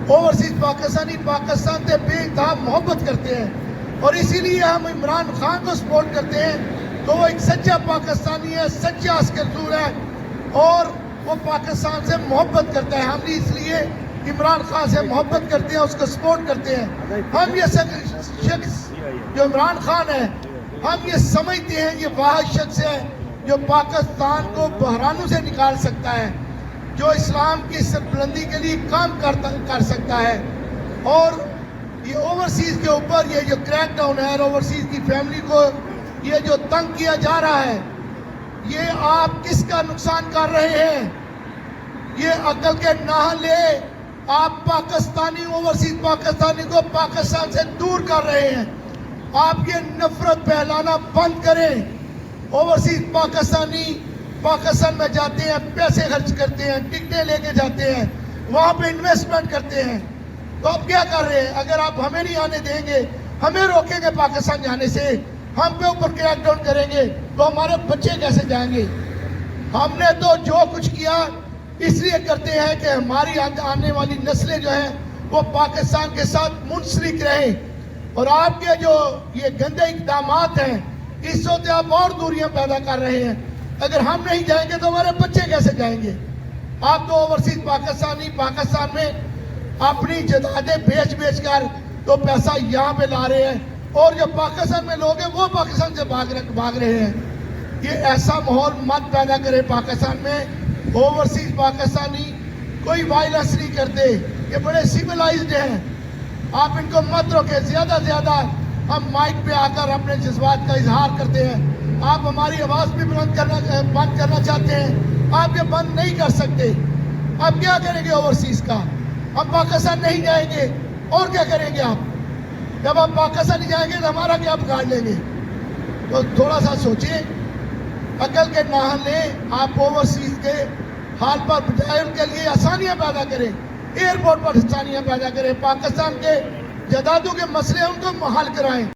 Overseas Pakistani Pakistan سے بے انتہا محبت کرتے ہیں، اور اسی لیے ہم عمران خان کو سپورٹ کرتے ہیں. تو وہ ایک سچا پاکستانی ہے، سچا عسکر ہے، اور وہ پاکستان سے محبت کرتا ہے. ہم بھی اس لیے عمران خان سے محبت کرتے ہیں، اس کو سپورٹ کرتے ہیں. ہم یہ شخص جو عمران خان ہے، ہم یہ سمجھتے ہیں یہ واحد شخص ہے جو پاکستان کو بحرانوں سے نکال سکتا ہے، جو اسلام کی سربلندی کے لیے کام کر سکتا ہے. اور یہ اوورسیز کے اوپر یہ جو کریک ڈاؤن ہے، اوورسیز کی فیملی کو یہ جو تنگ کیا جا رہا ہے، یہ آپ کس کا نقصان کر رہے ہیں؟ یہ عقل کے نہ لے، آپ پاکستانی اوورسیز پاکستانی کو پاکستان سے دور کر رہے ہیں. آپ یہ نفرت پھیلانا بند کریں. اوورسیز پاکستانی پاکستان میں جاتے ہیں، پیسے خرچ کرتے ہیں، ٹکٹیں لے کے جاتے ہیں، وہاں پہ انویسٹمنٹ کرتے ہیں. تو آپ کیا کر رہے ہیں؟ اگر آپ ہمیں نہیں آنے دیں گے، ہمیں روکیں گے پاکستان جانے سے، ہم پہ اوپر کریک ڈاؤن کریں گے، تو ہمارے بچے کیسے جائیں گے؟ ہم نے تو جو کچھ کیا اس لیے کرتے ہیں کہ ہماری آنے والی نسلیں جو ہیں وہ پاکستان کے ساتھ منسلک رہیں. اور آپ کے جو یہ گندے اقدامات ہیں، اس وقت آپ اور دوریاں پیدا کر رہے ہیں. اگر ہم نہیں جائیں گے تو ہمارے بچے کیسے جائیں گے؟ آپ تو اوورسیز پاکستانی پاکستان میں اپنی جائیدادیں بیچ کر تو پیسہ یہاں پہ لا رہے ہیں، اور جو پاکستان میں لوگ ہیں وہ پاکستان سے بھاگ رہے ہیں. یہ ایسا ماحول مت پیدا کرے پاکستان میں. اوورسیز پاکستانی کوئی وائلنس نہیں کرتے، یہ بڑے سیولائزڈ ہیں. آپ ان کو مت روکیں. زیادہ سے زیادہ ہم مائک پہ آ کر اپنے جذبات کا اظہار کرتے ہیں. آپ ہماری آواز بھی بند کرنا چاہتے ہیں، آپ یہ بند نہیں کر سکتے. آپ کیا کریں گے اوورسیز کا؟ ہم پاکستان نہیں جائیں گے، اور کیا کریں گے آپ؟ جب آپ پاکستان نہیں جائیں گے تو ہمارا کیا بگاڑ لیں گے؟ تو تھوڑا سا سوچیں، عقل کے نہ لیں. آپ اوورسیز کے حال پر بجائے ان کے لیے آسانیاں پیدا کریں، ایئرپورٹ پر آسانیاں پیدا کریں، پاکستان کے جائیدادوں کے مسئلے ان کو حل کرائیں.